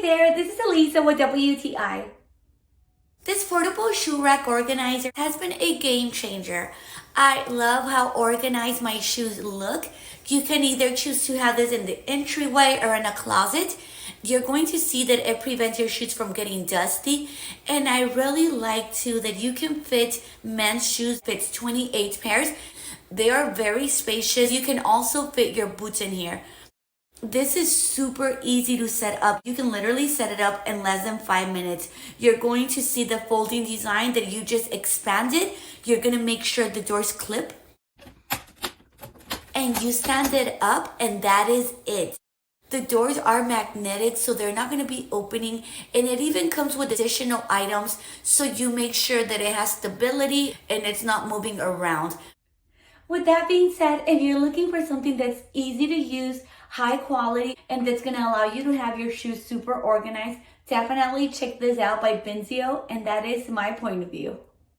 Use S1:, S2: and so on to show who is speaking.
S1: there, this is Elisa with WTI.
S2: This portable shoe rack organizer has been a game changer. I love how organized my shoes look. You can either choose to have this in the entryway or in a closet. You're going to see that it prevents your shoes from getting dusty. And I really like too that you can fit men's shoes, fits 28 pairs. They are very spacious. You can also fit your boots in here. This is super easy to set up. You can literally set it up in less than 5 minutes. You're going to see the folding design that you just expanded. You're going to make sure the doors clip. And you stand it up, and that is it. The doors are magnetic, so they're not going to be opening. And it even comes with additional items, so you make sure that it has stability and it's not moving around.
S1: With that being said, if you're looking for something that's easy to use, high quality, and that's going to allow you to have your shoes super organized, definitely check this out by Binsio, and that is my point of view.